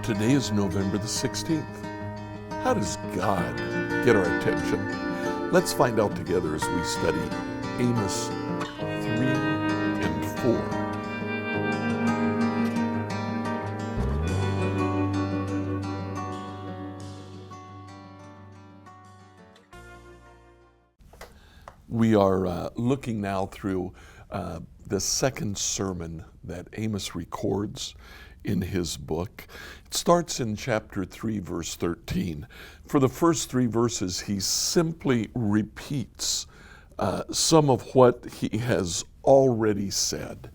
Today is November the 16th. How does God get our attention? Let's find out together as we study Amos 3 and 4. We are looking now through the second sermon that Amos records in his book. It starts in chapter 3, verse 13. For the first three verses, he simply repeats some of what he has already said.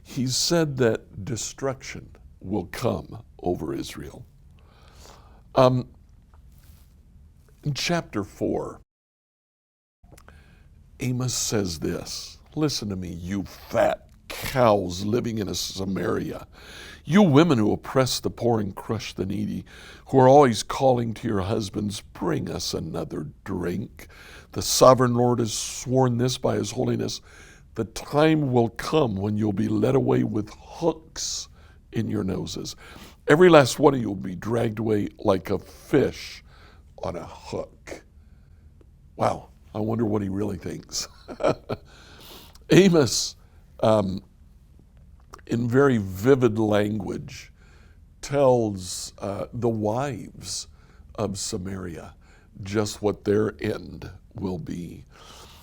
He said that destruction will come over Israel. In chapter 4, Amos says this, "Listen to me, you fat cows living in Samaria, you women who oppress the poor and crush the needy, who are always calling to your husbands, bring us another drink. The sovereign Lord has sworn this by his holiness. The time will come when you'll be led away with hooks in your noses. Every last one of you will be dragged away like a fish on a hook." Wow, I wonder what he really thinks. Amos, in very vivid language, tells the wives of Samaria just what their end will be.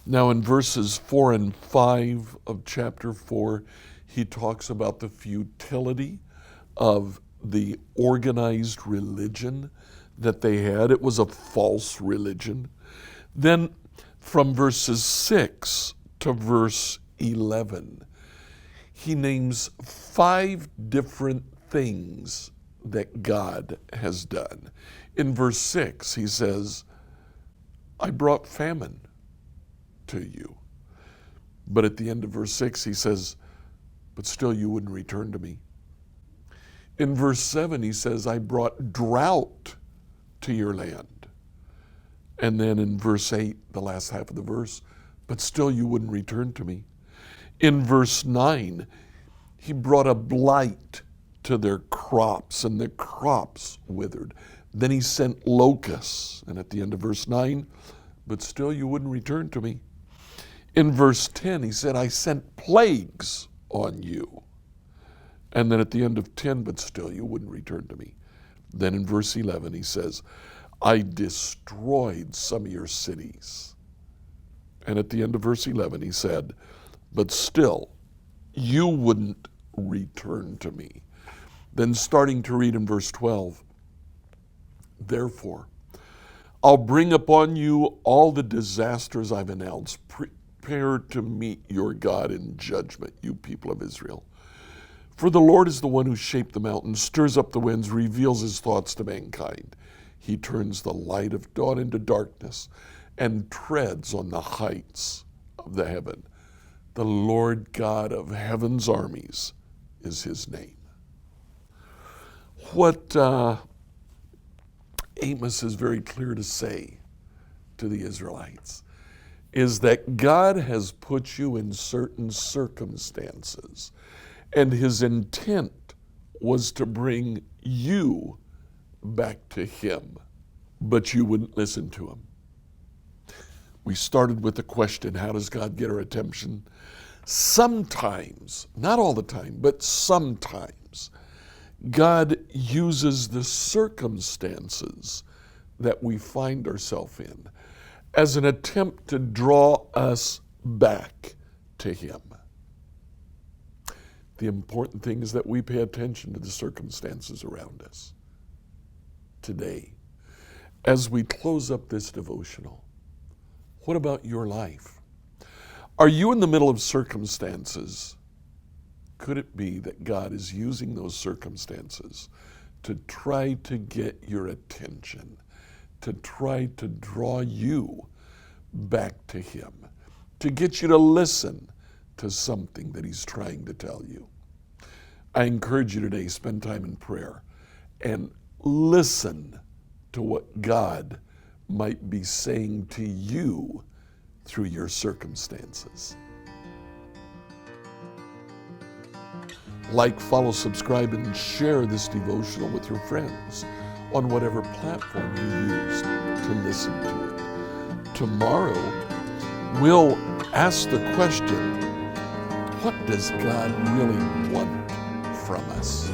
Now in verses 4 and 5 of chapter 4, he talks about the futility of the organized religion that they had. It was a false religion. Then from verses 6 to verse 11, he names 5 different things that God has done. In verse 6, he says, "I brought famine to you." But at the end of verse 6, he says, "But still you wouldn't return to me." In verse 7, he says, "I brought drought to your land." And then in verse 8, the last half of the verse, "But still you wouldn't return to me." In verse 9, he brought a blight to their crops, and the crops withered. Then he sent locusts, and at the end of verse 9, "But still you wouldn't return to me." In verse 10, he said, "I sent plagues on you." And then at the end of 10, "But still you wouldn't return to me." Then in verse 11, he says, "I destroyed some of your cities." And at the end of verse 11, he said, "But still, you wouldn't return to me." Then starting to read in verse 12, "Therefore, I'll bring upon you all the disasters I've announced. Prepare to meet your God in judgment, you people of Israel. For the Lord is the one who shaped the mountains, stirs up the winds, reveals his thoughts to mankind. He turns the light of dawn into darkness and treads on the heights of the heaven. The Lord God of heaven's armies is his name." What Amos is very clear to say to the Israelites is that God has put you in certain circumstances, and his intent was to bring you back to him, but you wouldn't listen to him. We started with the question, how does God get our attention? Sometimes, not all the time, but sometimes, God uses the circumstances that we find ourselves in as an attempt to draw us back to him. The important thing is that we pay attention to the circumstances around us. Today, as we close up this devotional, what about your life? Are you in the middle of circumstances? Could it be that God is using those circumstances to try to get your attention, to try to draw you back to him, to get you to listen to something that he's trying to tell you? I encourage you today, spend time in prayer and listen to what God might be saying to you through your circumstances. Like, follow, subscribe, and share this devotional with your friends on whatever platform you used to listen to it. Tomorrow, we'll ask the question, what does God really want from us?